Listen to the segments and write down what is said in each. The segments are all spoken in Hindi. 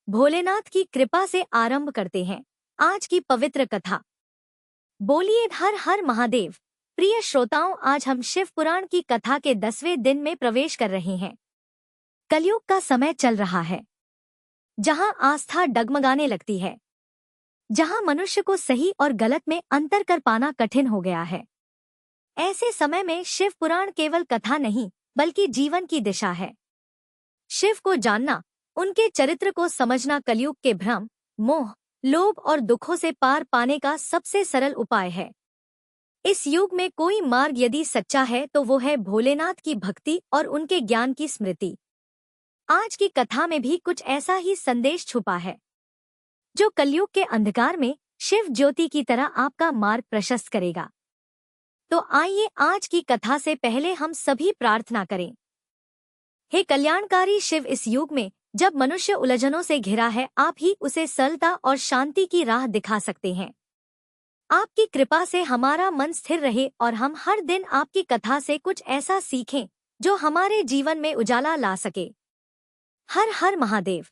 भोलेनाथ की कृपा से आरंभ करते हैं आज की पवित्र कथा। बोलिए हर हर महादेव। प्रिय श्रोताओं, आज हम शिव पुराण की कथा के 10वें दिन में प्रवेश कर रहे हैं। कलयुग का समय चल रहा है, जहां आस्था डगमगाने लगती है, जहां मनुष्य को सही और गलत में अंतर कर पाना कठिन हो गया है। ऐसे समय में शिव पुराण केवल कथा नहीं, बल्कि जीवन की दिशा है। शिव को जानना, उनके चरित्र को समझना कलयुग के भ्रम, मोह, लोभ और दुखों से पार पाने का सबसे सरल उपाय है। इस युग में कोई मार्ग यदि सच्चा है तो वो है भोलेनाथ की भक्ति और उनके ज्ञान की स्मृति। आज की कथा में भी कुछ ऐसा ही संदेश छुपा है, जो कलयुग के अंधकार में शिव ज्योति की तरह आपका मार्ग प्रशस्त करेगा। तो आइए आज की कथा से पहले हम सभी प्रार्थना करें। हे कल्याणकारी शिव, इस युग में जब मनुष्य उलझनों से घिरा है, आप ही उसे सरलता और शांति की राह दिखा सकते हैं। आपकी कृपा से हमारा मन स्थिर रहे और हम हर दिन आपकी कथा से कुछ ऐसा सीखें जो हमारे जीवन में उजाला ला सके। हर हर महादेव।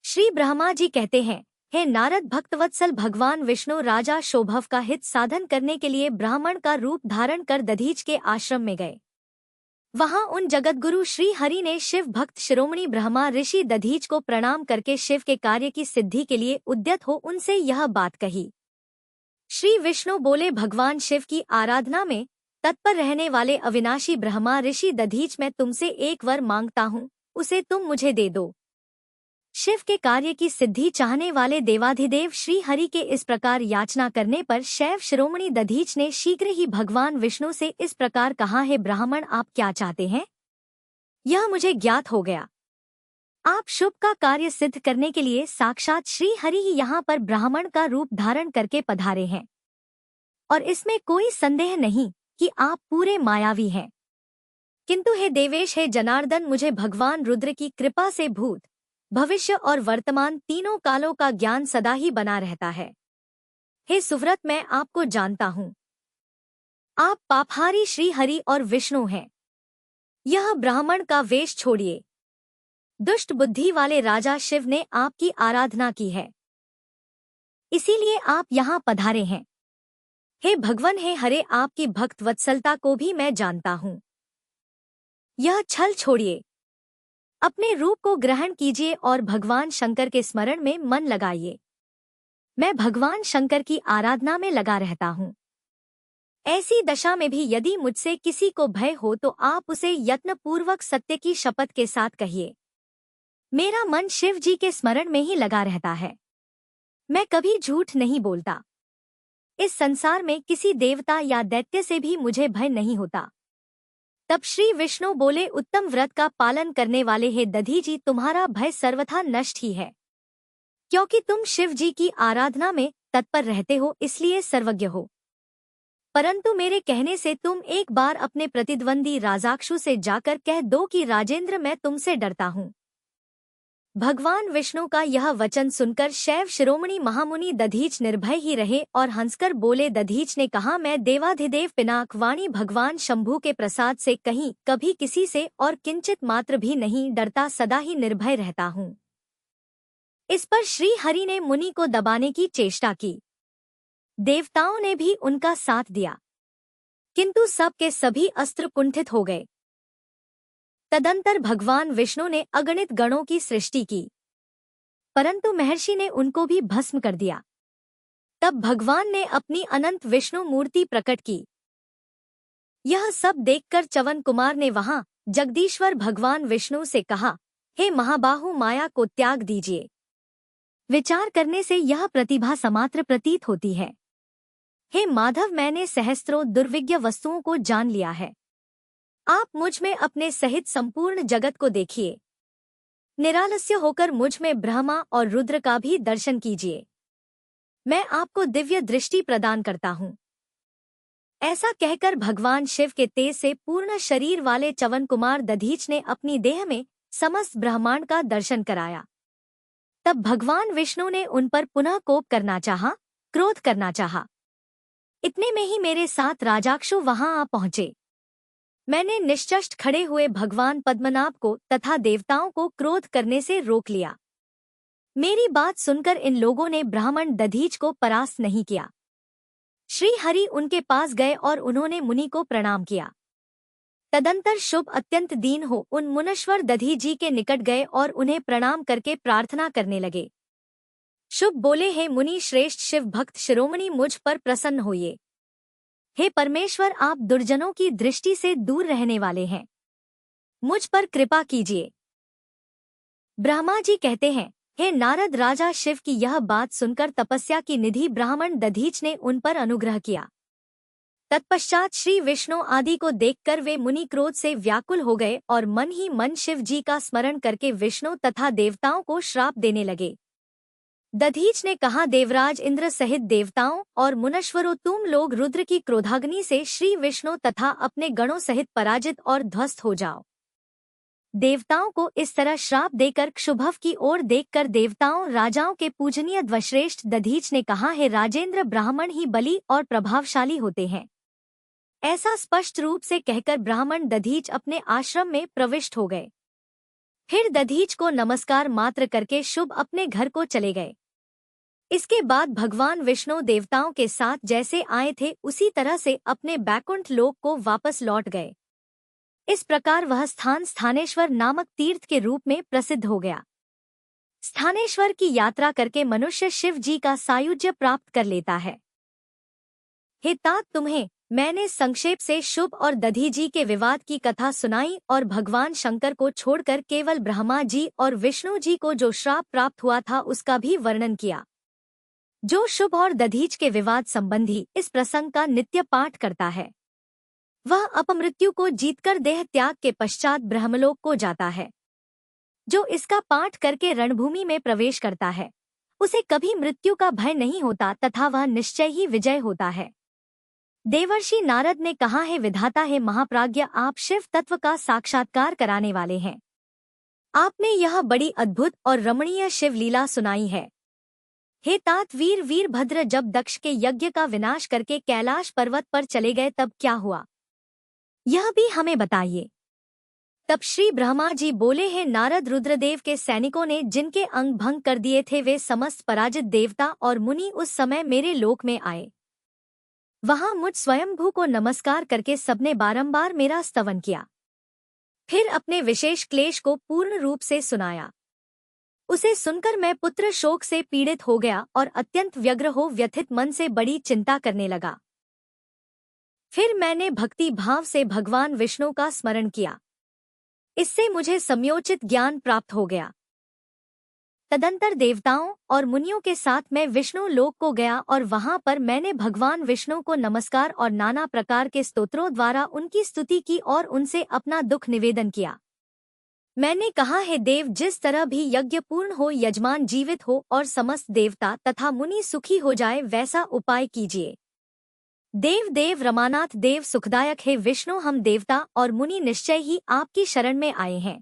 श्री ब्रह्मा जी कहते हैं, हे नारद भक्तवत्सल, भगवान विष्णु राजा शोभव का हित साधन करने के लिए ब्राह्मण का रूप धारण कर दधीच के आश्रम में गए। वहां उन जगतगुरु श्री हरि ने शिव भक्त शिरोमणि ब्रह्मा ऋषि दधीच को प्रणाम करके शिव के कार्य की सिद्धि के लिए उद्यत हो उनसे यह बात कही। श्री विष्णु बोले, भगवान शिव की आराधना में तत्पर रहने वाले अविनाशी ब्रह्मा ऋषि दधीच, मैं तुमसे एक वर मांगता हूँ, उसे तुम मुझे दे दो। शिव के कार्य की सिद्धि चाहने वाले देवाधिदेव श्री हरि के इस प्रकार याचना करने पर शैव शिरोमणि दधीच ने शीघ्र ही भगवान विष्णु से इस प्रकार कहा, है ब्राह्मण, आप क्या चाहते हैं? यह मुझे ज्ञात हो गया। आप शुभ का कार्य सिद्ध करने के लिए साक्षात श्री हरि ही यहाँ पर ब्राह्मण का रूप धारण करके पधारे हैं, और इसमें कोई संदेह नहीं कि आप पूरे मायावी हैं। किंतु हे देवेश, हे जनार्दन, मुझे भगवान रुद्र की कृपा से भूत, भविष्य और वर्तमान तीनों कालों का ज्ञान सदा ही बना रहता है। हे सुव्रत, मैं आपको जानता हूँ। आप पापहारी श्री हरि और विष्णु हैं। यह ब्राह्मण का वेश छोड़िए। दुष्ट बुद्धि वाले राजा शिव ने आपकी आराधना की है, इसीलिए आप यहाँ पधारे हैं। हे भगवन, हे हरे, आपकी भक्त वत्सलता को भी मैं जानता हूँ। यह छल छोड़िए, अपने रूप को ग्रहण कीजिए और भगवान शंकर के स्मरण में मन लगाइए। मैं भगवान शंकर की आराधना में लगा रहता हूँ। ऐसी दशा में भी यदि मुझसे किसी को भय हो तो आप उसे यत्नपूर्वक सत्य की शपथ के साथ कहिए। मेरा मन शिव जी के स्मरण में ही लगा रहता है। मैं कभी झूठ नहीं बोलता। इस संसार में किसी देवता या दैत्य से भी मुझे भय नहीं होता। तब श्री विष्णु बोले, उत्तम व्रत का पालन करने वाले हे दधी जी, तुम्हारा भय सर्वथा नष्ट ही है, क्योंकि तुम शिव जी की आराधना में तत्पर रहते हो, इसलिए सर्वज्ञ हो। परंतु मेरे कहने से तुम एक बार अपने प्रतिद्वंदी राजाक्षु से जाकर कह दो कि राजेंद्र, मैं तुमसे डरता हूँ। भगवान विष्णु का यह वचन सुनकर शैव शिरोमणि महामुनि दधीच निर्भय ही रहे और हंसकर बोले। दधीच ने कहा, मैं देवाधिदेव पिनाक वाणी भगवान शंभू के प्रसाद से कहीं कभी किसी से और किंचित मात्र भी नहीं डरता, सदा ही निर्भय रहता हूँ। इस पर श्री हरि ने मुनि को दबाने की चेष्टा की। देवताओं ने भी उनका साथ दिया, किंतु सब के सभी अस्त्र कुंठित हो गए। तदंतर भगवान विष्णु ने अगणित गणों की सृष्टि की, परंतु महर्षि ने उनको भी भस्म कर दिया। तब भगवान ने अपनी अनंत विष्णु मूर्ति प्रकट की। यह सब देखकर च्यवन कुमार ने वहां जगदीश्वर भगवान विष्णु से कहा, हे महाबाहु, माया को त्याग दीजिए। विचार करने से यह प्रतिभा समात्र प्रतीत होती है। हे माधव, मैंने सहस्त्रों दुर्विज्ञ वस्तुओं को जान लिया है। आप मुझ में अपने सहित संपूर्ण जगत को देखिए। निरालस्य होकर मुझ में ब्रह्मा और रुद्र का भी दर्शन कीजिए। मैं आपको दिव्य दृष्टि प्रदान करता हूँ। ऐसा कहकर भगवान शिव के तेज से पूर्ण शरीर वाले च्यवन कुमार दधीच ने अपनी देह में समस्त ब्रह्मांड का दर्शन कराया। तब भगवान विष्णु ने उन पर पुनः कोप करना चाहा, क्रोध करना चाहा। इतने में ही मेरे साथ राजाक्षु वहां आ पहुंचे। मैंने निश्चष्ट खड़े हुए भगवान पद्मनाभ को तथा देवताओं को क्रोध करने से रोक लिया। मेरी बात सुनकर इन लोगों ने ब्राह्मण दधीच को परास्त नहीं किया। श्री हरि उनके पास गए और उन्होंने मुनि को प्रणाम किया। तदंतर शुभ अत्यंत दीन हो उन मुनीश्वर दधी जी के निकट गए और उन्हें प्रणाम करके प्रार्थना करने लगे। शुभ बोले, हे मुनि श्रेष्ठ शिव भक्त शिरोमणि, मुझ पर प्रसन्न होइए। हे परमेश्वर, आप दुर्जनों की दृष्टि से दूर रहने वाले हैं, मुझ पर कृपा कीजिए। ब्रह्मा जी कहते हैं, हे नारद, राजा शिव की यह बात सुनकर तपस्या की निधि ब्राह्मण दधीच ने उन पर अनुग्रह किया। तत्पश्चात श्री विष्णु आदि को देखकर वे मुनि क्रोध से व्याकुल हो गए और मन ही मन शिव जी का स्मरण करके विष्णु तथा देवताओं को श्राप देने लगे। दधीच ने कहा, देवराज इंद्र सहित देवताओं और मुनीश्वरों, तुम लोग रुद्र की क्रोधाग्नि से श्री विष्णु तथा अपने गणों सहित पराजित और ध्वस्त हो जाओ। देवताओं को इस तरह श्राप देकर क्षुभव की ओर देखकर देवताओं राजाओं के पूजनीय ध्वश्रेष्ठ दधीच ने कहा, है राजेंद्र, ब्राह्मण ही बली और प्रभावशाली होते हैं। ऐसा स्पष्ट रूप से कहकर ब्राह्मण दधीच अपने आश्रम में प्रविष्ट हो गए। फिर दधीच को नमस्कार मात्र करके शुभ अपने घर को चले गए। इसके बाद भगवान विष्णु देवताओं के साथ जैसे आए थे उसी तरह से अपने बैकुंठ लोक को वापस लौट गए। इस प्रकार वह स्थान स्थानेश्वर नामक तीर्थ के रूप में प्रसिद्ध हो गया। स्थानेश्वर की यात्रा करके मनुष्य शिव जी का सायुज्य प्राप्त कर लेता है। हे तात, तुम्हें मैंने संक्षेप से शुभ और दधी जी के विवाद की कथा सुनाई और भगवान शंकर को छोड़कर केवल ब्रह्मा जी और विष्णु जी को जो श्राप प्राप्त हुआ था उसका भी वर्णन किया। जो शुभ और दधीच के विवाद संबंधी इस प्रसंग का नित्य पाठ करता है वह अपमृत्यु को जीतकर देह त्याग के पश्चात ब्रह्मलोक को जाता है। जो इसका पाठ करके रणभूमि में प्रवेश करता है उसे कभी मृत्यु का भय नहीं होता तथा वह निश्चय ही विजय होता है। देवर्षि नारद ने कहा, है विधाता, है महाप्राज्ञ, आप शिव तत्व का साक्षात्कार कराने वाले हैं। आपने यह बड़ी अद्भुत और रमणीय शिव लीला सुनाई है। हे तात, वीरभद्र जब दक्ष के यज्ञ का विनाश करके कैलाश पर्वत पर चले गए तब क्या हुआ, यह भी हमें बताइए। तब श्री ब्रह्मा जी बोले, हैं नारद, रुद्रदेव के सैनिकों ने जिनके अंग भंग कर दिए थे वे समस्त पराजित देवता और मुनि उस समय मेरे लोक में आए। वहां मुझ स्वयंभू को नमस्कार करके सबने बारंबार मेरा स्तवन किया। फिर अपने विशेष क्लेश को पूर्ण रूप से सुनाया। उसे सुनकर मैं पुत्र शोक से पीड़ित हो गया और अत्यंत व्यग्र हो व्यथित मन से बड़ी चिंता करने लगा। फिर मैंने भक्ति भाव से भगवान विष्णु का स्मरण किया। इससे मुझे समयोचित ज्ञान प्राप्त हो गया। तदंतर देवताओं और मुनियों के साथ मैं विष्णु लोक को गया और वहां पर मैंने भगवान विष्णु को नमस्कार और नाना प्रकार के स्तोत्रों द्वारा उनकी स्तुति की और उनसे अपना दुख निवेदन किया। मैंने कहा, है देव, जिस तरह भी यज्ञ पूर्ण हो, यजमान जीवित हो और समस्त देवता तथा मुनि सुखी हो जाए वैसा उपाय कीजिए। देव रमानाथ देव सुखदायक, है विष्णु, हम देवता और मुनि निश्चय ही आपकी शरण में आए हैं।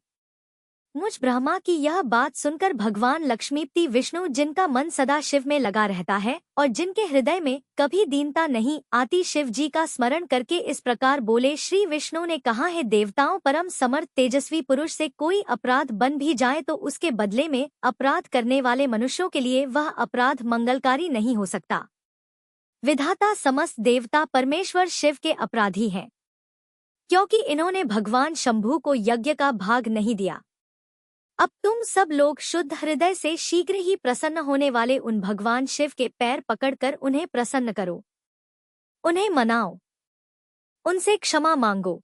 मुझ ब्रह्मा की यह बात सुनकर भगवान लक्ष्मीपति विष्णु, जिनका मन सदा शिव में लगा रहता है और जिनके हृदय में कभी दीनता नहीं आती, शिव जी का स्मरण करके इस प्रकार बोले। श्री विष्णु ने कहा, है देवताओं, परम समर्थ तेजस्वी पुरुष से कोई अपराध बन भी जाए तो उसके बदले में अपराध करने वाले मनुष्यों के लिए वह अपराध मंगलकारी नहीं हो सकता। विधाता, समस्त देवता परमेश्वर शिव के अपराधी हैं, क्योंकि इन्होंने भगवान शंभू को यज्ञ का भाग नहीं दिया। अब तुम सब लोग शुद्ध हृदय से शीघ्र ही प्रसन्न होने वाले उन भगवान शिव के पैर पकड़कर उन्हें प्रसन्न करो, उन्हें मनाओ, उनसे क्षमा मांगो।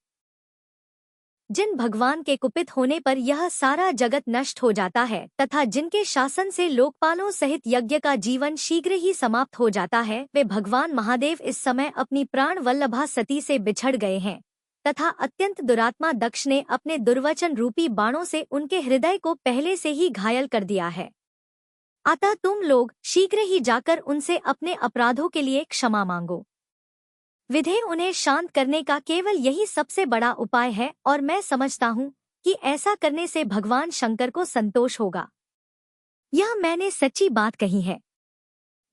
जिन भगवान के कुपित होने पर यह सारा जगत नष्ट हो जाता है तथा जिनके शासन से लोकपालों सहित यज्ञ का जीवन शीघ्र ही समाप्त हो जाता है, वे भगवान महादेव इस समय अपनी प्राण वल्लभा सती से बिछड़ गए हैं तथा अत्यंत दुरात्मा दक्ष ने अपने दुर्वचन रूपी बाणों से उनके हृदय को पहले से ही घायल कर दिया है। अतः तुम लोग शीघ्र ही जाकर उनसे अपने अपराधों के लिए क्षमा मांगो। विधे उन्हें शांत करने का केवल यही सबसे बड़ा उपाय है और मैं समझता हूँ कि ऐसा करने से भगवान शंकर को संतोष होगा। यह मैंने सच्ची बात कही है।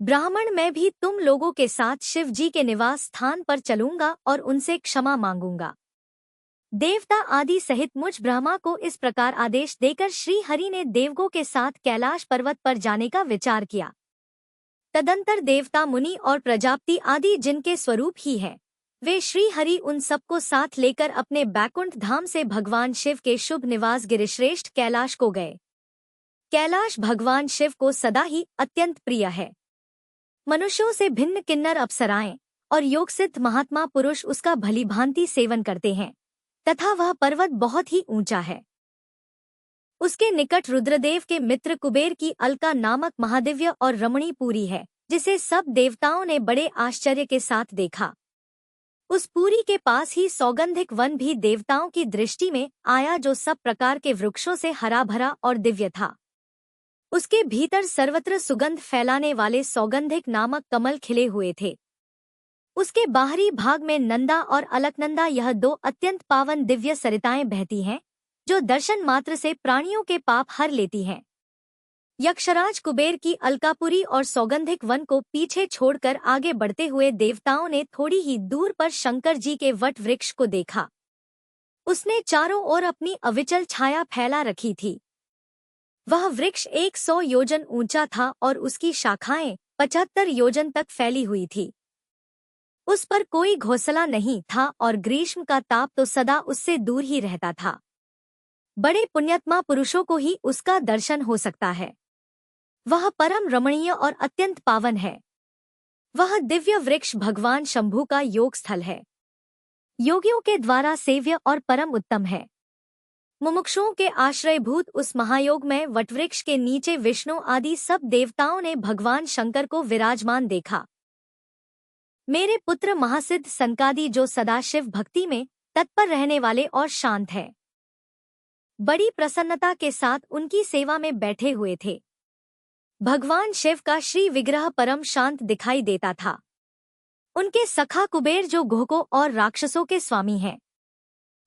ब्राह्मण, मैं भी तुम लोगों के साथ शिव जी के निवास स्थान पर चलूंगा और उनसे क्षमा मांगूंगा। देवता आदि सहित मुझ ब्रह्मा को इस प्रकार आदेश देकर श्री हरि ने देवगों के साथ कैलाश पर्वत पर जाने का विचार किया। तदंतर देवता मुनि और प्रजापति आदि जिनके स्वरूप ही हैं, वे श्री हरि उन सबको साथ लेकर अपने बैकुंठ धाम से भगवान शिव के शुभ निवास गिरिश्रेष्ठ कैलाश को गए। कैलाश भगवान शिव को सदा ही अत्यंत प्रिय है। मनुष्यों से भिन्न किन्नर अप्सराएं और योगसिद्ध महात्मा पुरुष उसका भलीभांति सेवन करते हैं तथा वह पर्वत बहुत ही ऊंचा है। उसके निकट रुद्रदेव के मित्र कुबेर की अलका नामक महादिव्य और रमणीय पुरी है, जिसे सब देवताओं ने बड़े आश्चर्य के साथ देखा। उस पुरी के पास ही सौगंधिक वन भी देवताओं की दृष्टि में आया, जो सब प्रकार के वृक्षों से हरा भरा और दिव्य था। उसके भीतर सर्वत्र सुगंध फैलाने वाले सौगंधिक नामक कमल खिले हुए थे। उसके बाहरी भाग में नंदा और अलकनंदा, यह दो अत्यंत पावन दिव्य सरिताएं बहती हैं, जो दर्शन मात्र से प्राणियों के पाप हर लेती हैं। यक्षराज कुबेर की अलकापुरी और सौगंधिक वन को पीछे छोड़कर आगे बढ़ते हुए देवताओं ने थोड़ी ही दूर पर शंकर जी के वट वृक्ष को देखा। उसने चारों ओर अपनी अविचल छाया फैला रखी थी। वह वृक्ष 100 योजन ऊंचा था और उसकी शाखाएं 75 योजन तक फैली हुई थी। उस पर कोई घोंसला नहीं था और ग्रीष्म का ताप तो सदा उससे दूर ही रहता था। बड़े पुण्यात्मा पुरुषों को ही उसका दर्शन हो सकता है। वह परम रमणीय और अत्यंत पावन है। वह दिव्य वृक्ष भगवान शंभु का योग स्थल है। योगियों के द्वारा सेव्य और परम उत्तम है। मुमुक्षुओं के आश्रयभूत उस महायोग में वटवृक्ष के नीचे विष्णु आदि सब देवताओं ने भगवान शंकर को विराजमान देखा। मेरे पुत्र महासिद्ध सनकादि, जो सदा शिव भक्ति में तत्पर रहने वाले और शांत है, बड़ी प्रसन्नता के साथ उनकी सेवा में बैठे हुए थे। भगवान शिव का श्री विग्रह परम शांत दिखाई देता था। उनके सखा कुबेर, जो घोकों और राक्षसों के स्वामी हैं,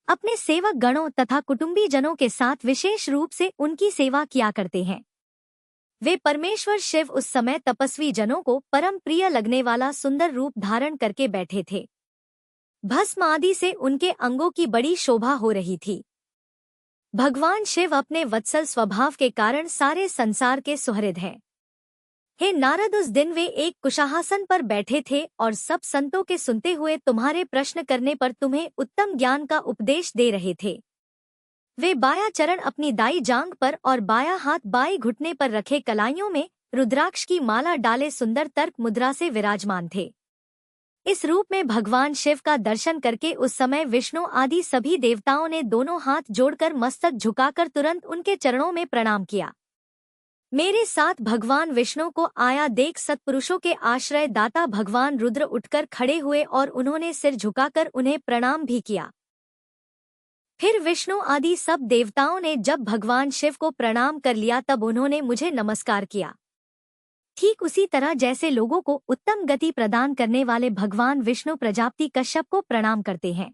अपने सेवक गणों तथा कुटुंबी जनों के साथ विशेष रूप से उनकी सेवा किया करते हैं। वे परमेश्वर शिव उस समय तपस्वी जनों को परम प्रिय लगने वाला सुंदर रूप धारण करके बैठे थे। भस्म आदि से उनके अंगों की बड़ी शोभा हो रही थी। भगवान शिव अपने वत्सल स्वभाव के कारण सारे संसार के सुहृद हैं। हे नारद, उस दिन वे एक कुशाहासन पर बैठे थे और सब संतों के सुनते हुए तुम्हारे प्रश्न करने पर तुम्हें उत्तम ज्ञान का उपदेश दे रहे थे। वे बायां चरण अपनी दाई जांघ पर और बायां हाथ बाएं घुटने पर रखे कलाइयों में रुद्राक्ष की माला डाले सुंदर तर्क मुद्रा से विराजमान थे। इस रूप में भगवान शिव का दर्शन करके उस समय विष्णु आदि सभी देवताओं ने दोनों हाथ जोड़कर मस्तक झुकाकर तुरंत उनके चरणों में प्रणाम किया। मेरे साथ भगवान विष्णु को आया देख सत्पुरुषों के आश्रय दाता भगवान रुद्र उठकर खड़े हुए और उन्होंने सिर झुकाकर उन्हें प्रणाम भी किया। फिर विष्णु आदि सब देवताओं ने जब भगवान शिव को प्रणाम कर लिया तब उन्होंने मुझे नमस्कार किया। ठीक उसी तरह जैसे लोगों को उत्तम गति प्रदान करने वाले भगवान विष्णु प्रजापति कश्यप को प्रणाम करते हैं।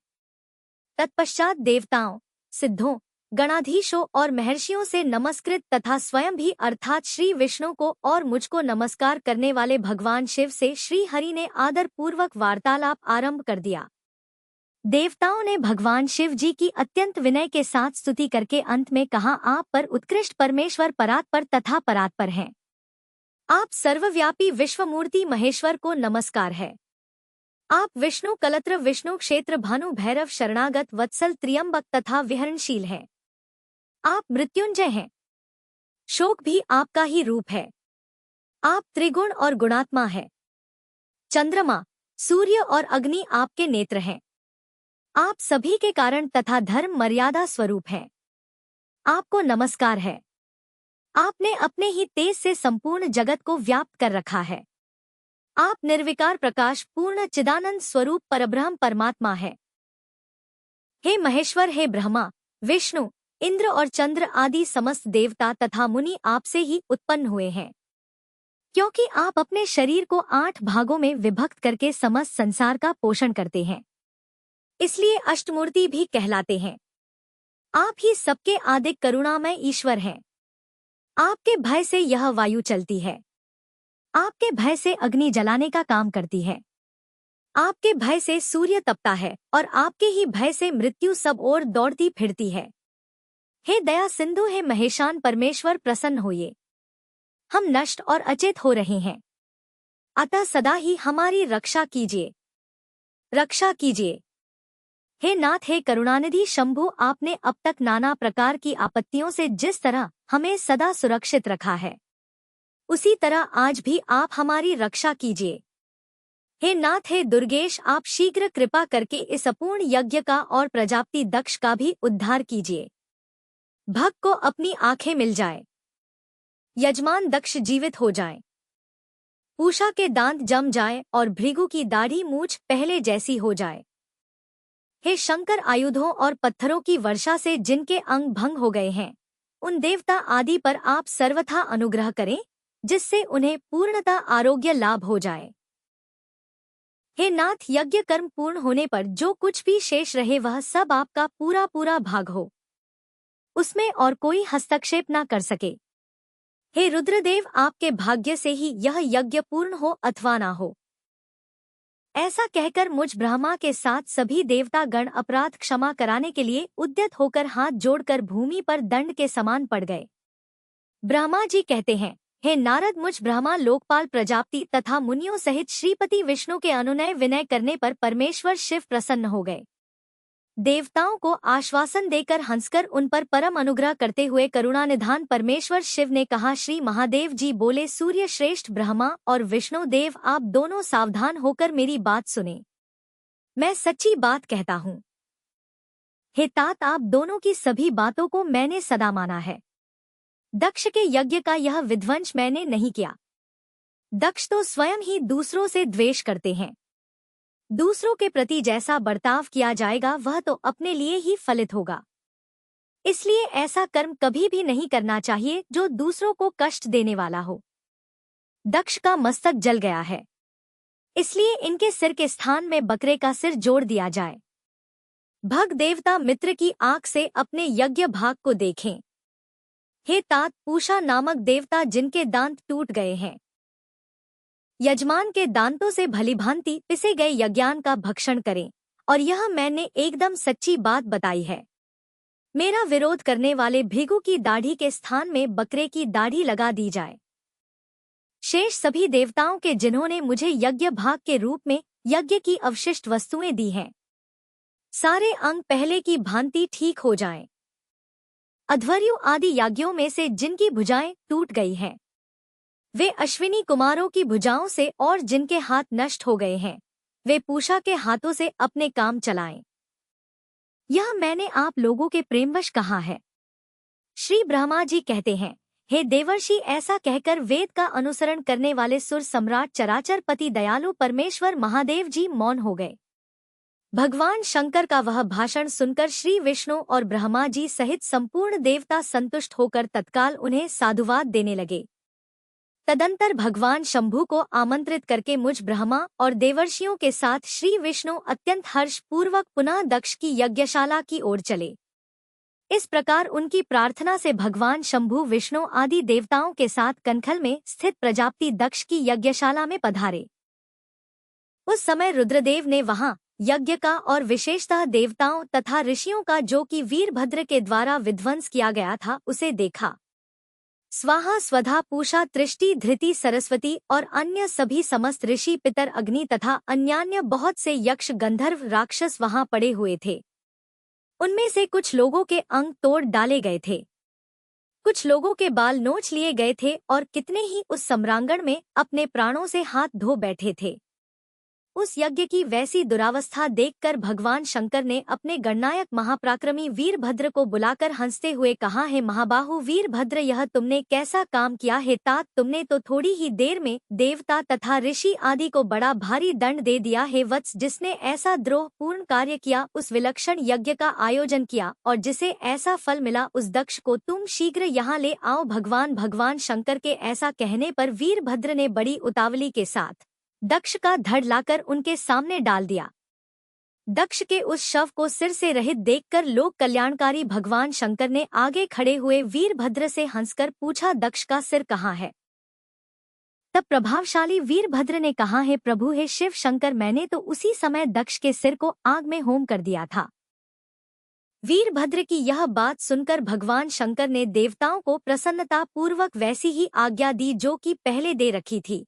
तत्पश्चात देवताओं, सिद्धों, गणाधीशों और महर्षियों से नमस्कृत तथा स्वयं भी अर्थात श्री विष्णु को और मुझको नमस्कार करने वाले भगवान शिव से श्री हरि ने आदर पूर्वक वार्तालाप आरंभ कर दिया। देवताओं ने भगवान शिव जी की अत्यंत विनय के साथ स्तुति करके अंत में कहा, आप पर उत्कृष्ट परमेश्वर परात्पर तथा परात्पर हैं। आप सर्वव्यापी विश्वमूर्ति महेश्वर को नमस्कार है। आप विष्णु कलत्र, विष्णु क्षेत्र, भानु भैरव, शरणागत, वत्सल, त्र्यंबक तथा विहरणशील हैं। आप मृत्युंजय हैं। शोक भी आपका ही रूप है। आप त्रिगुण और गुणात्मा है। चंद्रमा, सूर्य और अग्नि आपके नेत्र हैं। आप सभी के कारण तथा धर्म मर्यादा स्वरूप हैं। आपको नमस्कार है। आपने अपने ही तेज से संपूर्ण जगत को व्याप्त कर रखा है। आप निर्विकार प्रकाश पूर्ण चिदानंद स्वरूप परब्रह्म परमात्मा है। हे महेश्वर, हे ब्रह्मा, विष्णु, इंद्र और चंद्र आदि समस्त देवता तथा मुनि आपसे ही उत्पन्न हुए हैं। क्योंकि आप अपने शरीर को 8 भागों में विभक्त करके समस्त संसार का पोषण करते हैं, इसलिए अष्टमूर्ति भी कहलाते हैं। आप ही सबके आदिक करुणामय ईश्वर हैं। आपके भय से यह वायु चलती है। आपके भय से अग्नि जलाने का काम करती है। आपके भय से सूर्य तपता है और आपके ही भय से मृत्यु सब ओर दौड़ती फिरती है। हे दया सिंधु, हे महेशान परमेश्वर, प्रसन्न होइए। हम नष्ट और अचेत हो रहे हैं, अतः सदा ही हमारी रक्षा कीजिए, रक्षा कीजिए। हे नाथ, हे करुणानिधि शंभु, आपने अब तक नाना प्रकार की आपत्तियों से जिस तरह हमें सदा सुरक्षित रखा है, उसी तरह आज भी आप हमारी रक्षा कीजिए। हे नाथ, हे दुर्गेश, आप शीघ्र कृपा करके इस अपूर्ण यज्ञ का और प्रजापति दक्ष का भी उद्धार कीजिए। भक्त को अपनी आंखें मिल जाए, यजमान दक्ष जीवित हो जाए, पूषा के दांत जम जाए और भृगु की दाढ़ी मूछ पहले जैसी हो जाए। हे शंकर, आयुधों और पत्थरों की वर्षा से जिनके अंग भंग हो गए हैं, उन देवता आदि पर आप सर्वथा अनुग्रह करें, जिससे उन्हें पूर्णतः आरोग्य लाभ हो जाए। हे नाथ, यज्ञ कर्म पूर्ण होने पर जो कुछ भी शेष रहे वह सब आपका पूरा पूरा भाग हो, उसमें और कोई हस्तक्षेप न कर सके। हे रुद्रदेव, आपके भाग्य से ही यह यज्ञ पूर्ण हो अथवा ना हो। ऐसा कहकर मुझ ब्रह्मा के साथ सभी देवता गण अपराध क्षमा कराने के लिए उद्यत होकर हाथ जोड़कर भूमि पर दंड के समान पड़ गए। ब्रह्मा जी कहते हैं, हे नारद, मुझ ब्रह्मा लोकपाल प्रजापति तथा मुनियों सहित श्रीपति विष्णु के अनुनय विनय करने पर परमेश्वर शिव प्रसन्न हो गए। देवताओं को आश्वासन देकर हंसकर उन पर परम अनुग्रह करते हुए करुणानिधान परमेश्वर शिव ने कहा, श्री महादेव जी बोले, सूर्य श्रेष्ठ ब्रह्मा और विष्णु देव, आप दोनों सावधान होकर मेरी बात सुने। मैं सच्ची बात कहता हूँ। हे तात, आप दोनों की सभी बातों को मैंने सदा माना है। दक्ष के यज्ञ का यह विध्वंस मैंने नहीं किया। दक्ष तो स्वयं ही दूसरों से द्वेष करते हैं। दूसरों के प्रति जैसा बर्ताव किया जाएगा वह तो अपने लिए ही फलित होगा। इसलिए ऐसा कर्म कभी भी नहीं करना चाहिए जो दूसरों को कष्ट देने वाला हो। दक्ष का मस्तक जल गया है, इसलिए इनके सिर के स्थान में बकरे का सिर जोड़ दिया जाए। भग देवता मित्र की आंख से अपने यज्ञ भाग को देखें। हे तात, पूषा नामक देवता जिनके दांत टूट गए हैं, यजमान के दांतों से भलीभांति पिसे गए यज्ञान का भक्षण करें, और यह मैंने एकदम सच्ची बात बताई है। मेरा विरोध करने वाले भृगु की दाढ़ी के स्थान में बकरे की दाढ़ी लगा दी जाए। शेष सभी देवताओं के जिन्होंने मुझे यज्ञ भाग के रूप में यज्ञ की अवशिष्ट वस्तुएं दी हैं, सारे अंग पहले की भांति ठीक हो जाएं। अध्वर्यु आदि याज्ञों में से जिनकी भुजाएं टूट गई हैं, वे अश्विनी कुमारों की भुजाओं से, और जिनके हाथ नष्ट हो गए हैं, वे पूषा के हाथों से अपने काम चलाएं। यह मैंने आप लोगों के प्रेमवश कहा है। श्री ब्रह्मा जी कहते हैं, हे देवर्षि, ऐसा कहकर वेद का अनुसरण करने वाले सुर सम्राट चराचर पति दयालु परमेश्वर महादेव जी मौन हो गए। भगवान शंकर का वह भाषण सुनकर श्री विष्णु और ब्रह्मा जी सहित संपूर्ण देवता संतुष्ट होकर तत्काल उन्हें साधुवाद देने लगे। तदंतर भगवान शंभु को आमंत्रित करके मुझ ब्रह्मा और देवर्षियों के साथ श्री विष्णु अत्यंत हर्ष पूर्वक पुनः दक्ष की यज्ञशाला की ओर चले। इस प्रकार उनकी प्रार्थना से भगवान शंभु विष्णु आदि देवताओं के साथ कनखल में स्थित प्रजापति दक्ष की यज्ञशाला में पधारे। उस समय रुद्रदेव ने वहां यज्ञ का और विशेषतः देवताओं तथा ऋषियों का जो कि वीरभद्र के द्वारा विध्वंस किया गया था उसे देखा। स्वाहा स्वधा पूषा तृष्टि धृति सरस्वती और अन्य सभी समस्त ऋषि पितर अग्नि तथा अन्यान्य बहुत से यक्ष गंधर्व राक्षस वहां पड़े हुए थे। उनमें से कुछ लोगों के अंग तोड़ डाले गए थे, कुछ लोगों के बाल नोच लिए गए थे और कितने ही उस सम्रांगण में अपने प्राणों से हाथ धो बैठे थे। उस यज्ञ की वैसी दुरावस्था देखकर भगवान शंकर ने अपने गणनायक महापराक्रमी वीरभद्र को बुलाकर हंसते हुए कहा, हे महाबाहु वीरभद्र, यह तुमने कैसा काम किया है तात। तुमने तो थोड़ी ही देर में देवता तथा ऋषि आदि को बड़ा भारी दंड दे दिया है वत्स। जिसने ऐसा द्रोहपूर्ण कार्य किया, उस विलक्षण यज्ञ का आयोजन किया और जिसे ऐसा फल मिला, उस दक्ष को तुम शीघ्र यहाँ ले आओ। भगवान शंकर के ऐसा कहने पर वीरभद्र ने बड़ी उतावली के साथ दक्ष का धड़ लाकर उनके सामने डाल दिया। दक्ष के उस शव को सिर से रहित देखकर लोक कल्याणकारी भगवान शंकर ने आगे खड़े हुए वीरभद्र से हंसकर पूछा, दक्ष का सिर कहाँ है? तब प्रभावशाली वीरभद्र ने कहा, हे प्रभु, हे शिव शंकर, मैंने तो उसी समय दक्ष के सिर को आग में होम कर दिया था। वीरभद्र की यह बात सुनकर भगवान शंकर ने देवताओं को प्रसन्नता पूर्वक वैसी ही आज्ञा दी जो कि पहले दे रखी थी।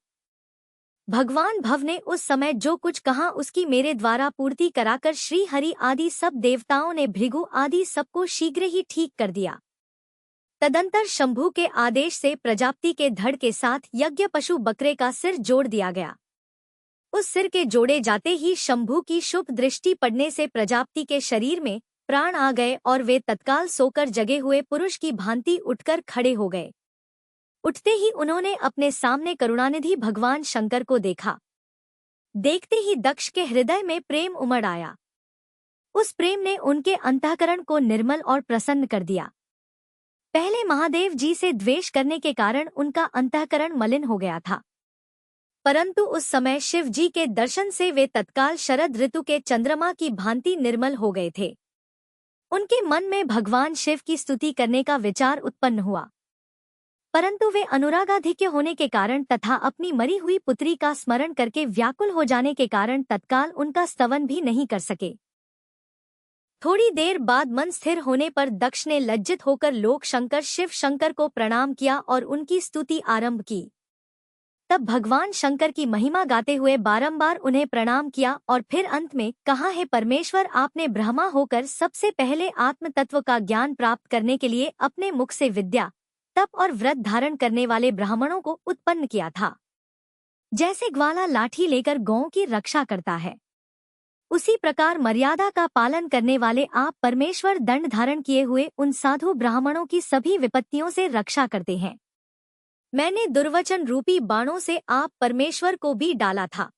भगवान भव ने उस समय जो कुछ कहा उसकी मेरे द्वारा पूर्ति कराकर श्री हरि आदि सब देवताओं ने भृगु आदि सबको शीघ्र ही ठीक कर दिया। तदंतर शंभु के आदेश से प्रजापति के धड़ के साथ यज्ञ पशु बकरे का सिर जोड़ दिया गया। उस सिर के जोड़े जाते ही शंभु की शुभ दृष्टि पड़ने से प्रजापति के शरीर में प्राण आ गए और वे तत्काल सोकर जगे हुए पुरुष की भांति उठकर खड़े हो गए। उठते ही उन्होंने अपने सामने करुणानिधि भगवान शंकर को देखा। देखते ही दक्ष के हृदय में प्रेम उमड़ आया। उस प्रेम ने उनके अंतःकरण को निर्मल और प्रसन्न कर दिया। पहले महादेव जी से द्वेष करने के कारण उनका अंतःकरण मलिन हो गया था, परंतु उस समय शिव जी के दर्शन से वे तत्काल शरद ऋतु के चंद्रमा की भांति निर्मल हो गए थे। उनके मन में भगवान शिव की स्तुति करने का विचार उत्पन्न हुआ, परंतु वे अनुरागाधिक्य होने के कारण तथा अपनी मरी हुई पुत्री का स्मरण करके व्याकुल हो जाने के कारण तत्काल उनका स्तवन भी नहीं कर सके। थोड़ी देर बाद मन स्थिर होने पर दक्ष ने लज्जित होकर लोक शंकर शिव शंकर को प्रणाम किया और उनकी स्तुति आरंभ की। तब भगवान शंकर की महिमा गाते हुए बारंबार उन्हें प्रणाम किया और फिर अंत में कहा, हे परमेश्वर, आपने ब्रह्मा होकर सबसे पहले आत्म तत्व का ज्ञान प्राप्त करने के लिए अपने मुख से विद्या, तप और व्रत धारण करने वाले ब्राह्मणों को उत्पन्न किया था। जैसे ग्वाला लाठी लेकर गौओं की रक्षा करता है, उसी प्रकार मर्यादा का पालन करने वाले आप परमेश्वर दंड धारण किए हुए उन साधु ब्राह्मणों की सभी विपत्तियों से रक्षा करते हैं। मैंने दुर्वचन रूपी बाणों से आप परमेश्वर को भी डाला था,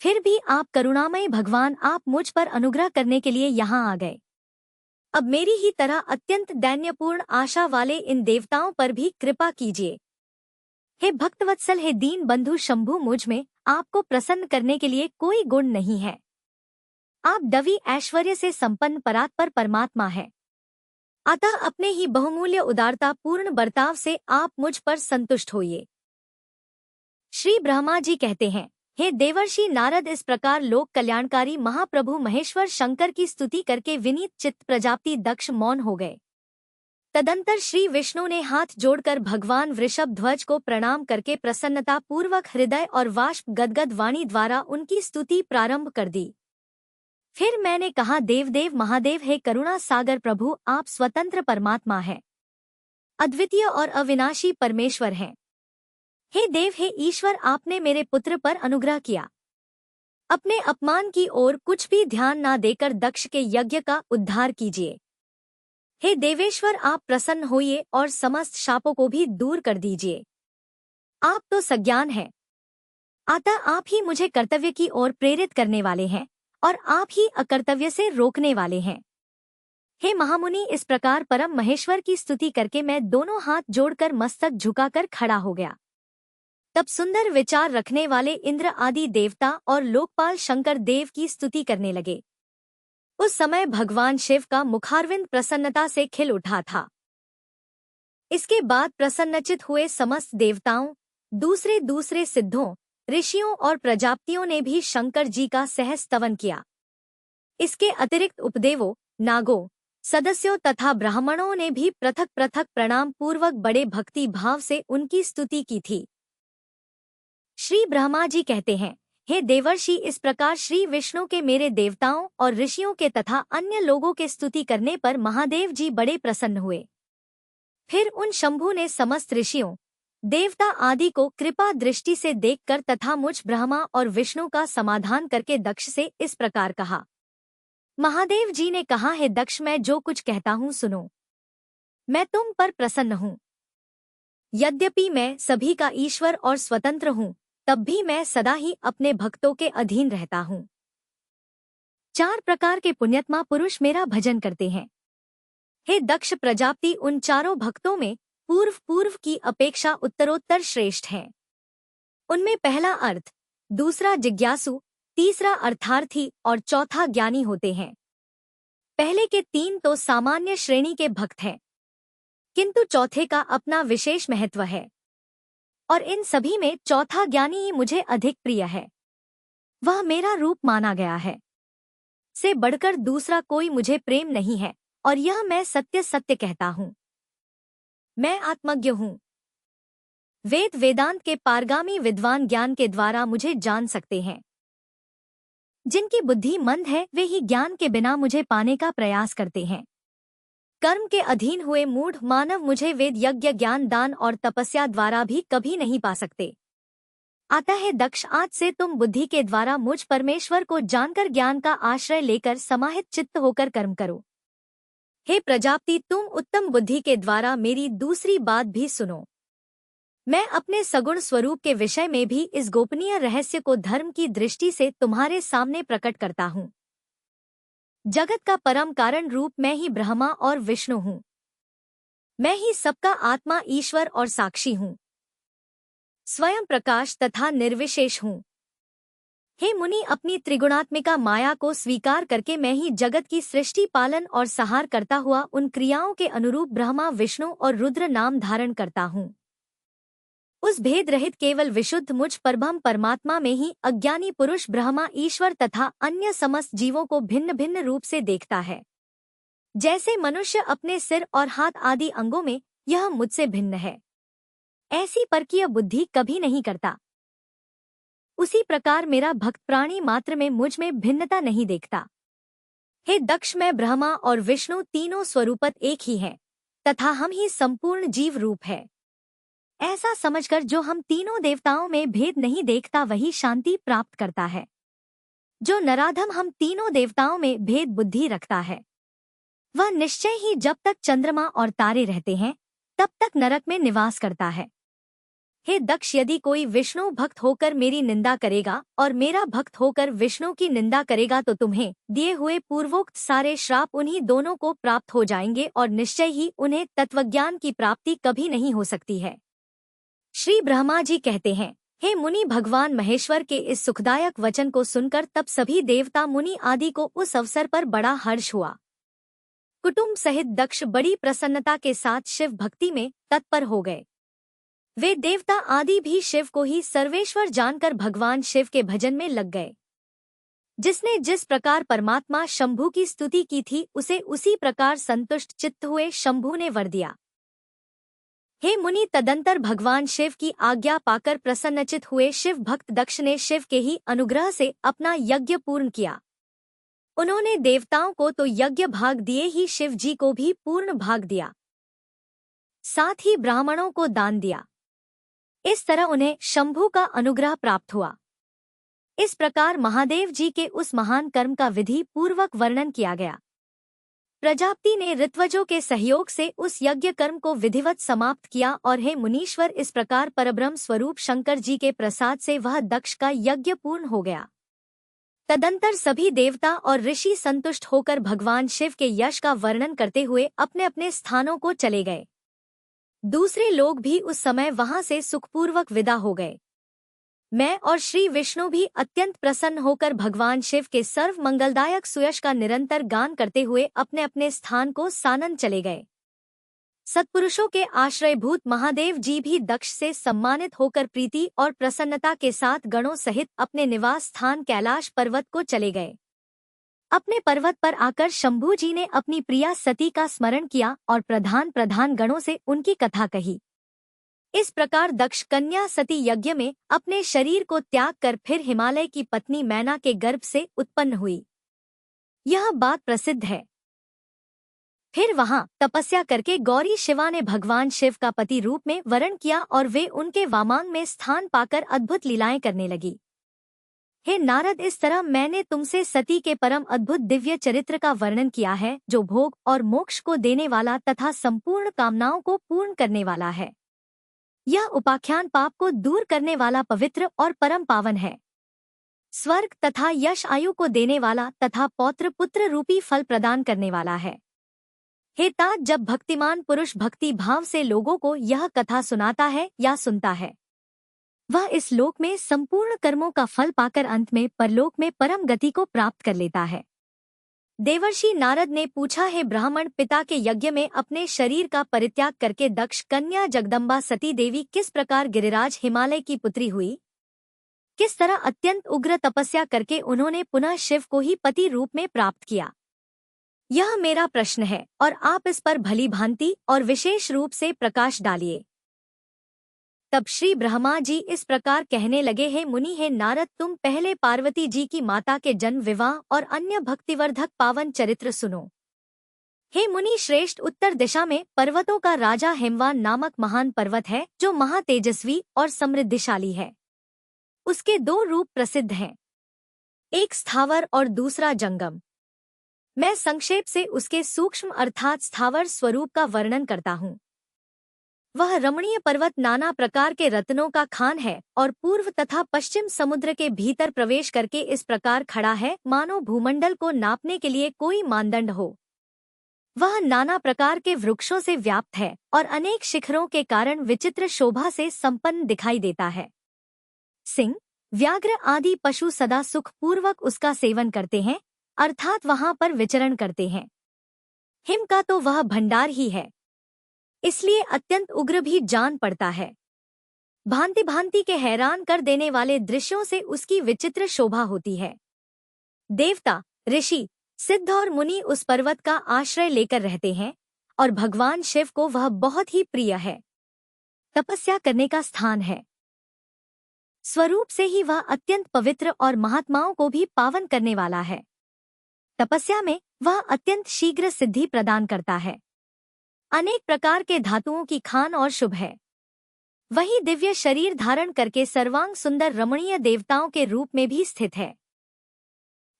फिर भी आप करुणामय भगवान, आप मुझ पर अनुग्रह करने के लिए यहाँ आ गए। अब मेरी ही तरह अत्यंत दैन्यपूर्ण आशा वाले इन देवताओं पर भी कृपा कीजिए। हे भक्तवत्सल, हे दीन बंधु शंभु, मुझ में आपको प्रसन्न करने के लिए कोई गुण नहीं है। आप दवी ऐश्वर्य से संपन्न परात्पर परमात्मा है, अतः अपने ही बहुमूल्य उदारता पूर्ण बर्ताव से आप मुझ पर संतुष्ट होइए। श्री ब्रह्मा जी कहते हैं, हे देवर्षि नारद, इस प्रकार लोक कल्याणकारी महाप्रभु महेश्वर शंकर की स्तुति करके विनीत चित्त प्रजापति दक्ष मौन हो गए। तदंतर श्री विष्णु ने हाथ जोड़कर भगवान वृषभ ध्वज को प्रणाम करके प्रसन्नता पूर्वक हृदय और वाष्प गदगद वाणी द्वारा उनकी स्तुति प्रारंभ कर दी। फिर मैंने कहा, देवदेव महादेव, हे करुणा सागर प्रभु, आप स्वतंत्र परमात्मा हैं, अद्वितीय और अविनाशी परमेश्वर हैं। हे देव, हे ईश्वर, आपने मेरे पुत्र पर अनुग्रह किया। अपने अपमान की ओर कुछ भी ध्यान ना देकर दक्ष के यज्ञ का उद्धार कीजिए। हे देवेश्वर, आप प्रसन्न होइए और समस्त शापों को भी दूर कर दीजिए। आप तो सज्ञान हैं, अतः आप ही मुझे कर्तव्य की ओर प्रेरित करने वाले हैं और आप ही अकर्तव्य से रोकने वाले हैं। हे महामुनि, इस प्रकार परम महेश्वर की स्तुति करके मैं दोनों हाथ जोड़कर मस्तक झुकाकर खड़ा हो गया। तब सुंदर विचार रखने वाले इंद्र आदि देवता और लोकपाल शंकर देव की स्तुति करने लगे। उस समय भगवान शिव का मुखारविंद प्रसन्नता से खिल उठा था। इसके बाद प्रसन्नचित हुए समस्त देवताओं, दूसरे दूसरे सिद्धों, ऋषियों और प्रजापतियों ने भी शंकर जी का सहज स्तवन किया। इसके अतिरिक्त उपदेवों, नागों, सदस्यों तथा ब्राह्मणों ने भी पृथक पृथक प्रणाम पूर्वक बड़े भक्ति भाव से उनकी स्तुति की थी। श्री ब्रह्मा जी कहते हैं, हे देवर्षि, इस प्रकार श्री विष्णु के मेरे देवताओं और ऋषियों के तथा अन्य लोगों के स्तुति करने पर महादेव जी बड़े प्रसन्न हुए। फिर उन शंभु ने समस्त ऋषियों, देवता आदि को कृपा दृष्टि से देखकर तथा मुझ ब्रह्मा और विष्णु का समाधान करके दक्ष से इस प्रकार कहा। महादेव जी ने कहा, हे दक्ष, मैं जो कुछ कहता हूँ सुनो। मैं तुम पर प्रसन्न हूँ। यद्यपि मैं सभी का ईश्वर और स्वतंत्र हूँ, तब भी मैं सदा ही अपने भक्तों के अधीन रहता हूँ। 4 प्रकार के पुण्यात्मा पुरुष मेरा भजन करते हैं। हे दक्ष प्रजापति, उन चारों भक्तों में पूर्व की अपेक्षा उत्तरोत्तर श्रेष्ठ हैं। उनमें पहला अर्थ, दूसरा जिज्ञासु, तीसरा अर्थार्थी और चौथा ज्ञानी होते हैं। पहले के 3 तो सामान्य श्रेणी के भक्त हैं, किंतु चौथे का अपना विशेष महत्व है। और इन सभी में चौथा ज्ञानी ही मुझे अधिक प्रिय है। वह मेरा रूप माना गया है। से बढ़कर दूसरा कोई मुझे प्रेम नहीं है, और यह मैं सत्य सत्य कहता हूँ। मैं आत्मज्ञ हूँ। वेद वेदांत के पारगामी विद्वान ज्ञान के द्वारा मुझे जान सकते हैं। जिनकी बुद्धि मंद है वे ही ज्ञान के बिना मुझे पाने का प्रयास करते हैं। कर्म के अधीन हुए मूढ़ मानव मुझे वेद यज्ञ ज्ञान दान और तपस्या द्वारा भी कभी नहीं पा सकते। अतः है दक्ष, आज से तुम बुद्धि के द्वारा मुझ परमेश्वर को जानकर ज्ञान का आश्रय लेकर समाहित चित्त होकर कर्म करो। हे प्रजापति, तुम उत्तम बुद्धि के द्वारा मेरी दूसरी बात भी सुनो। मैं अपने सगुण स्वरूप के विषय में भी इस गोपनीय रहस्य को धर्म की दृष्टि से तुम्हारे सामने प्रकट करता हूँ। जगत का परम कारण रूप मैं ही ब्रह्मा और विष्णु हूँ। मैं ही सबका आत्मा, ईश्वर और साक्षी हूँ। स्वयं प्रकाश तथा निर्विशेष हूँ। हे मुनि, अपनी त्रिगुणात्मिका माया को स्वीकार करके मैं ही जगत की सृष्टि, पालन और सहार करता हुआ उन क्रियाओं के अनुरूप ब्रह्मा, विष्णु और रुद्र नाम धारण करता हूँ। उस भेद रहित केवल विशुद्ध मुझ परब्रह्म परमात्मा में ही अज्ञानी पुरुष ब्रह्मा, ईश्वर तथा अन्य समस्त जीवों को भिन्न भिन्न रूप से देखता है। जैसे मनुष्य अपने सिर और हाथ आदि अंगों में यह मुझसे भिन्न है, ऐसी परकीय बुद्धि कभी नहीं करता। उसी प्रकार मेरा भक्त प्राणी मात्र में मुझ में भिन्नता नहीं देखता। हे दक्ष, मैं ब्रह्मा और विष्णु तीनों स्वरूपत एक ही हैं, तथा हम ही संपूर्ण जीव रूप है। ऐसा समझकर जो हम तीनों देवताओं में भेद नहीं देखता वही शांति प्राप्त करता है। जो नराधम हम तीनों देवताओं में भेद बुद्धि रखता है वह निश्चय ही जब तक चंद्रमा और तारे रहते हैं तब तक नरक में निवास करता है। हे दक्ष, यदि कोई विष्णु भक्त होकर मेरी निंदा करेगा और मेरा भक्त होकर विष्णु की निंदा करेगा तो तुम्हें दिए हुए पूर्वोक्त सारे श्राप उन्हीं दोनों को प्राप्त हो जाएंगे और निश्चय ही उन्हें तत्वज्ञान की प्राप्ति कभी नहीं हो सकती है। श्री ब्रह्मा जी कहते हैं, हे मुनि, भगवान महेश्वर के इस सुखदायक वचन को सुनकर तब सभी देवता मुनि आदि को उस अवसर पर बड़ा हर्ष हुआ। कुटुंब सहित दक्ष बड़ी प्रसन्नता के साथ शिव भक्ति में तत्पर हो गए। वे देवता आदि भी शिव को ही सर्वेश्वर जानकर भगवान शिव के भजन में लग गए। जिसने जिस प्रकार परमात्मा शंभु की स्तुति की थी उसे उसी प्रकार संतुष्ट चित्त हुए शंभु ने वर दिया। हे मुनि, तदंतर भगवान शिव की आज्ञा पाकर प्रसन्नचित हुए शिव भक्त दक्ष ने शिव के ही अनुग्रह से अपना यज्ञ पूर्ण किया। उन्होंने देवताओं को तो यज्ञ भाग दिए ही शिव जी को भी पूर्ण भाग दिया, साथ ही ब्राह्मणों को दान दिया। इस तरह उन्हें शंभु का अनुग्रह प्राप्त हुआ। इस प्रकार महादेव जी के उस महान कर्म का विधि पूर्वक वर्णन किया गया। प्रजापति ने ऋत्वजों के सहयोग से उस यज्ञ कर्म को विधिवत समाप्त किया और हे मुनीश्वर, इस प्रकार परब्रह्म स्वरूप शंकर जी के प्रसाद से वह दक्ष का यज्ञ पूर्ण हो गया। तदंतर सभी देवता और ऋषि संतुष्ट होकर भगवान शिव के यश का वर्णन करते हुए अपने अपने स्थानों को चले गए। दूसरे लोग भी उस समय वहां से सुखपूर्वक विदा हो गए। मैं और श्री विष्णु भी अत्यंत प्रसन्न होकर भगवान शिव के सर्व मंगलदायक सुयश का निरंतर गान करते हुए अपने अपने स्थान को सानन चले गए। सत्पुरुषों के आश्रयभूत महादेव जी भी दक्ष से सम्मानित होकर प्रीति और प्रसन्नता के साथ गणों सहित अपने निवास स्थान कैलाश पर्वत को चले गए। अपने पर्वत पर आकर शंभू जी ने अपनी प्रिया सती का स्मरण किया और प्रधान प्रधान गणों से उनकी कथा कही। इस प्रकार दक्ष कन्या सती यज्ञ में अपने शरीर को त्याग कर फिर हिमालय की पत्नी मैना के गर्भ से उत्पन्न हुई। यह बात प्रसिद्ध है। फिर वहां तपस्या करके गौरी शिवा ने भगवान शिव का पति रूप में वरण किया और वे उनके वामांग में स्थान पाकर अद्भुत लीलाएं करने लगी। हे नारद, इस तरह मैंने तुमसे सती के परम अद्भुत दिव्य चरित्र का वर्णन किया है, जो भोग और मोक्ष को देने वाला तथा संपूर्ण कामनाओं को पूर्ण करने वाला है। यह उपाख्यान पाप को दूर करने वाला पवित्र और परम पावन है। स्वर्ग तथा यश आयु को देने वाला तथा पौत्र पुत्र रूपी फल प्रदान करने वाला है। हे तात, जब भक्तिमान पुरुष भक्ति भाव से लोगों को यह कथा सुनाता है या सुनता है, वह इस लोक में संपूर्ण कर्मों का फल पाकर अंत में परलोक में परम गति को प्राप्त कर लेता है। देवर्षि नारद ने पूछा, है ब्राह्मण, पिता के यज्ञ में अपने शरीर का परित्याग करके दक्ष कन्या जगदम्बा सती देवी किस प्रकार गिरिराज हिमालय की पुत्री हुई? किस तरह अत्यंत उग्र तपस्या करके उन्होंने पुनः शिव को ही पति रूप में प्राप्त किया? यह मेरा प्रश्न है और आप इस पर भली भांति और विशेष रूप से प्रकाश डालिए। तब श्री ब्रह्मा जी इस प्रकार कहने लगे, हे मुनि, हे नारद, तुम पहले पार्वती जी की माता के जन्म, विवाह और अन्य भक्तिवर्धक पावन चरित्र सुनो। हे मुनि श्रेष्ठ, उत्तर दिशा में पर्वतों का राजा हिमवान नामक महान पर्वत है जो महातेजस्वी और समृद्धिशाली है। उसके दो रूप प्रसिद्ध हैं, एक स्थावर और दूसरा जंगम। मैं संक्षेप से उसके सूक्ष्म अर्थात स्थावर स्वरूप का वर्णन करता हूँ। वह रमणीय पर्वत नाना प्रकार के रत्नों का खान है और पूर्व तथा पश्चिम समुद्र के भीतर प्रवेश करके इस प्रकार खड़ा है मानो भूमंडल को नापने के लिए कोई मानदंड हो। वह नाना प्रकार के वृक्षों से व्याप्त है और अनेक शिखरों के कारण विचित्र शोभा से संपन्न दिखाई देता है। सिंह, व्याघ्र आदि पशु सदा सुख पूर्वक उसका सेवन करते हैं, अर्थात वहां पर विचरण करते हैं। हिम का तो वह भंडार ही है, इसलिए अत्यंत उग्र भी जान पड़ता है। भांति भांति के हैरान कर देने वाले दृश्यों से उसकी विचित्र शोभा होती है। देवता, ऋषि, सिद्ध और मुनि उस पर्वत का आश्रय लेकर रहते हैं और भगवान शिव को वह बहुत ही प्रिय है। तपस्या करने का स्थान है। स्वरूप से ही वह अत्यंत पवित्र और महात्माओं को भी पावन करने वाला है। तपस्या में वह अत्यंत शीघ्र सिद्धि प्रदान करता है। अनेक प्रकार के धातुओं की खान और शुभ है। वही दिव्य शरीर धारण करके सर्वांग सुंदर रमणीय देवताओं के रूप में भी स्थित है।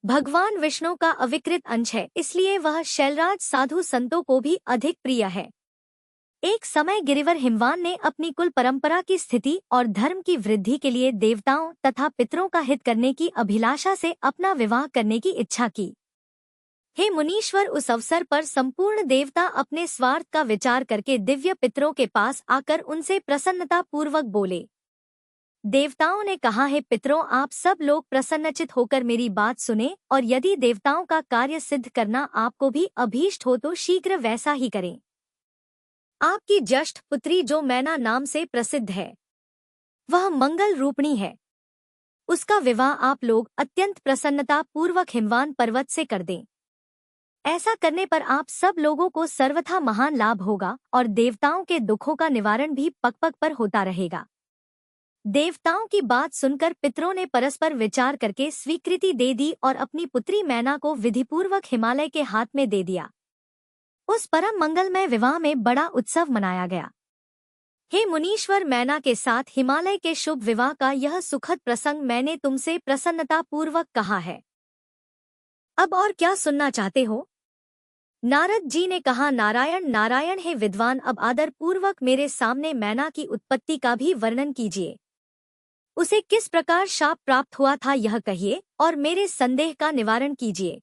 भगवान विष्णु का अविकृत अंश है, इसलिए वह शैलराज साधु संतों को भी अधिक प्रिय है। एक समय गिरिवर हिमवान ने अपनी कुल परंपरा की स्थिति और धर्म की वृद्धि के लिए देवताओं तथा पितरों का हित करने की अभिलाषा से अपना विवाह करने की इच्छा की। हे मुनीश्वर, उस अवसर पर संपूर्ण देवता अपने स्वार्थ का विचार करके दिव्य पितरों के पास आकर उनसे प्रसन्नता पूर्वक बोले। देवताओं ने कहा, है पितरों, आप सब लोग प्रसन्नचित होकर मेरी बात सुने और यदि देवताओं का कार्य सिद्ध करना आपको भी अभीष्ट हो तो शीघ्र वैसा ही करें। आपकी ज्येष्ठ पुत्री जो मैना नाम से प्रसिद्ध है, वह मंगल रूपिणी है। उसका विवाह आप लोग अत्यंत प्रसन्नता पूर्वक हिमवान पर्वत से कर दें। ऐसा करने पर आप सब लोगों को सर्वथा महान लाभ होगा और देवताओं के दुखों का निवारण भी पग-पग पर होता रहेगा। देवताओं की बात सुनकर पितरों ने परस्पर विचार करके स्वीकृति दे दी और अपनी पुत्री मैना को विधिपूर्वक हिमालय के हाथ में दे दिया। उस परम मंगलमय विवाह में बड़ा उत्सव मनाया गया। हे मुनीश्वर, मैना के साथ हिमालय के शुभ विवाह का यह सुखद प्रसंग मैंने तुमसे प्रसन्नता पूर्वक कहा है। अब और क्या सुनना चाहते हो? नारद जी ने कहा, नारायण नारायण, हे विद्वान, अब आदर पूर्वक मेरे सामने मैना की उत्पत्ति का भी वर्णन कीजिए। उसे किस प्रकार शाप प्राप्त हुआ था यह कहिए और मेरे संदेह का निवारण कीजिए।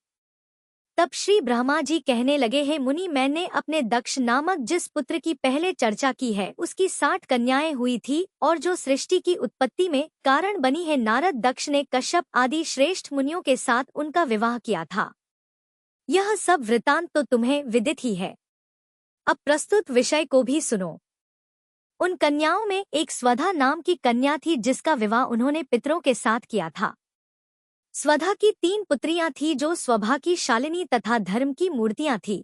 तब श्री ब्रह्मा जी कहने लगे, हे मुनि, मैंने अपने दक्ष नामक जिस पुत्र की पहले चर्चा की है उसकी 60 कन्याएं हुई थी और जो सृष्टि की उत्पत्ति में कारण बनी है। नारद, दक्ष ने कश्यप आदि श्रेष्ठ मुनियों के साथ उनका विवाह किया था। यह सब वृतांत तो तुम्हें विदित ही है। अब प्रस्तुत विषय को भी सुनो। उन कन्याओं में एक स्वधा नाम की कन्या थी जिसका विवाह उन्होंने पितरों के साथ किया था। स्वधा की 3 पुत्रियां थीं जो स्वभा की शालिनी तथा धर्म की मूर्तियां थीं।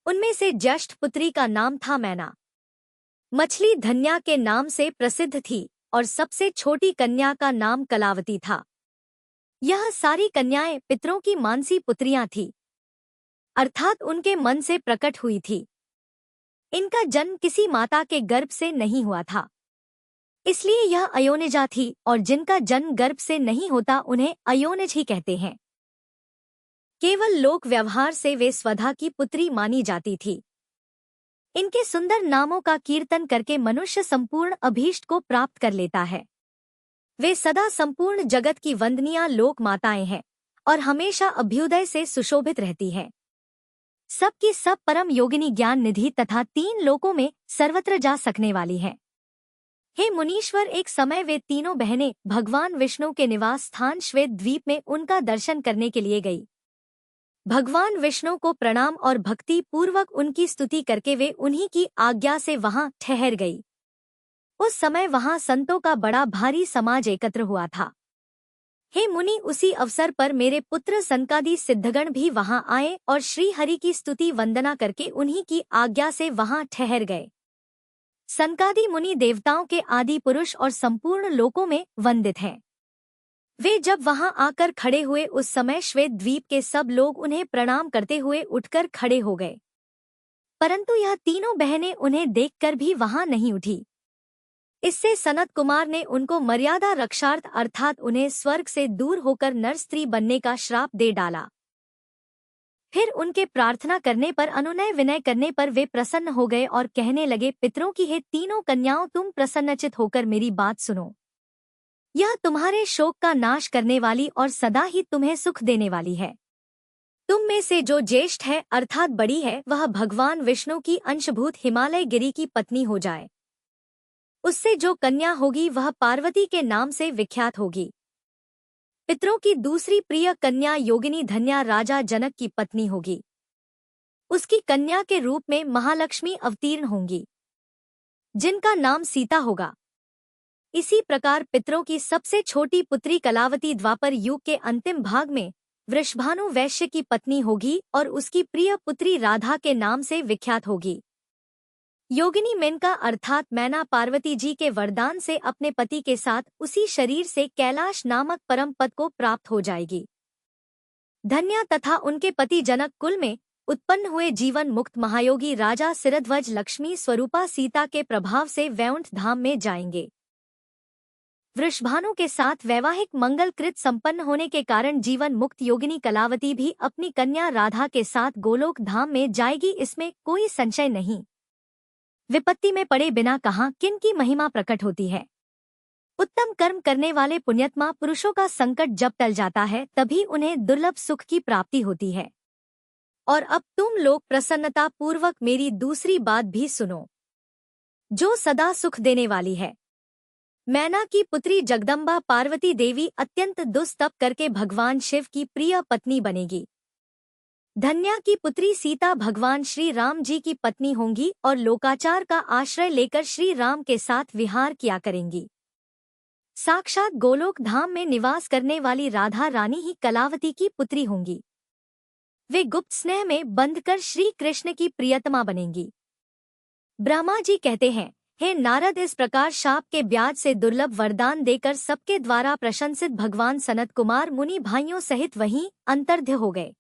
उनमें से ज्येष्ठ पुत्री का नाम था मैना। मछली धन्या के नाम से प्रसिद्ध थी और सबसे छोटी कन्या का नाम कलावती था। यह सारी कन्याएं पितरों की मानसी पुत्रियां थीं, अर्थात उनके मन से प्रकट हुई थी। इनका जन्म किसी माता के गर्भ से नहीं हुआ था, इसलिए यह अयोनिजा थी और जिनका जन्म गर्भ से नहीं होता उन्हें अयोनिज ही कहते हैं। केवल लोक व्यवहार से वे स्वधा की पुत्री मानी जाती थी। इनके सुंदर नामों का कीर्तन करके मनुष्य संपूर्ण अभीष्ट को प्राप्त कर लेता है। वे सदा संपूर्ण जगत की वंदनीय लोक माताएं हैं और हमेशा अभ्युदय से सुशोभित रहती हैं। सबकी सब परम योगिनी ज्ञान निधि तथा 3 लोकों में सर्वत्र जा सकने वाली हैं। हे मुनीश्वर, एक समय वे तीनों बहनें भगवान विष्णु के निवास स्थान श्वेत द्वीप में उनका दर्शन करने के लिए गई। भगवान विष्णु को प्रणाम और भक्ति पूर्वक उनकी स्तुति करके वे उन्हीं की आज्ञा से वहां ठहर गई। उस समय वहां संतों का बड़ा भारी समाज एकत्र हुआ था। हे मुनि, उसी अवसर पर मेरे पुत्र सनकादि सिद्धगण भी वहां आए और श्री हरि की स्तुति वंदना करके उन्हीं की आज्ञा से वहां ठहर गए। सनकादि मुनि देवताओं के आदि पुरुष और संपूर्ण लोकों में वंदित हैं। वे जब वहां आकर खड़े हुए उस समय श्वेत द्वीप के सब लोग उन्हें प्रणाम करते हुए उठकर खड़े हो गए, परंतु यह तीनों बहनें उन्हें देखकर भी वहां नहीं उठी। इससे सनत कुमार ने उनको मर्यादा रक्षार्थ अर्थात उन्हें स्वर्ग से दूर होकर नर स्त्री बनने का श्राप दे डाला। फिर उनके प्रार्थना करने पर, अनुनय विनय करने पर वे प्रसन्न हो गए और कहने लगे, पितरों की हे तीनों कन्याओं, तुम प्रसन्नचित होकर मेरी बात सुनो। यह तुम्हारे शोक का नाश करने वाली और सदा ही तुम्हें सुख देने वाली है। तुम में से जो ज्येष्ठ है अर्थात बड़ी है, वह भगवान विष्णु की अंशभूत हिमालय गिरी की पत्नी हो जाए। उससे जो कन्या होगी वह पार्वती के नाम से विख्यात होगी। पितरों की दूसरी प्रिय कन्या योगिनी धन्या राजा जनक की पत्नी होगी। उसकी कन्या के रूप में महालक्ष्मी अवतीर्ण होंगी, जिनका नाम सीता होगा। इसी प्रकार पितरों की सबसे छोटी पुत्री कलावती द्वापर युग के अंतिम भाग में वृषभानु वैश्य की पत्नी होगी और उसकी प्रिय पुत्री राधा के नाम से विख्यात होगी। योगिनी मेनका अर्थात मैना पार्वती जी के वरदान से अपने पति के साथ उसी शरीर से कैलाश नामक परम पद को प्राप्त हो जाएगी। धन्या तथा उनके पति जनक कुल में उत्पन्न हुए जीवन मुक्त महायोगी राजा सिरध्वज लक्ष्मी स्वरूपा सीता के प्रभाव से वैकुंठ धाम में जाएंगे। वृषभानु के साथ वैवाहिक मंगलकृत संपन्न होने के कारण जीवन मुक्त योगिनी कलावती भी अपनी कन्या राधा के साथ गोलोक धाम में जाएगी, इसमें कोई संशय नहीं। विपत्ति में पड़े बिना कहाँ किन की महिमा प्रकट होती है। उत्तम कर्म करने वाले पुण्यात्मा पुरुषों का संकट जब टल जाता है तभी उन्हें दुर्लभ सुख की प्राप्ति होती है। और अब तुम लोग प्रसन्नता पूर्वक मेरी दूसरी बात भी सुनो, जो सदा सुख देने वाली है। मैना की पुत्री जगदम्बा पार्वती देवी अत्यंत दुस्तप करके भगवान शिव की प्रिय पत्नी बनेगी। धन्या की पुत्री सीता भगवान श्री राम जी की पत्नी होंगी और लोकाचार का आश्रय लेकर श्री राम के साथ विहार किया करेंगी। साक्षात गोलोक धाम में निवास करने वाली राधा रानी ही कलावती की पुत्री होंगी। वे गुप्त स्नेह में बंधकर श्री कृष्ण की प्रियतमा बनेंगी। ब्रह्मा जी कहते हैं, हे नारद, इस प्रकार शाप के ब्याज से दुर्लभ वरदान देकर सबके द्वारा प्रशंसित भगवान सनत कुमार मुनि भाइयों सहित वहीं अंतर्ध्य हो गए।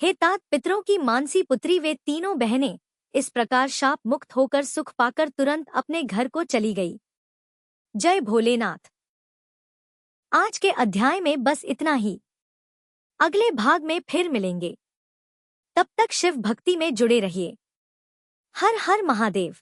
हे तात, पितरों की मानसी पुत्री वे तीनों बहनें इस प्रकार शाप मुक्त होकर सुख पाकर तुरंत अपने घर को चली गई। जय भोलेनाथ। आज के अध्याय में बस इतना ही। अगले भाग में फिर मिलेंगे। तब तक शिव भक्ति में जुड़े रहिए। हर हर महादेव।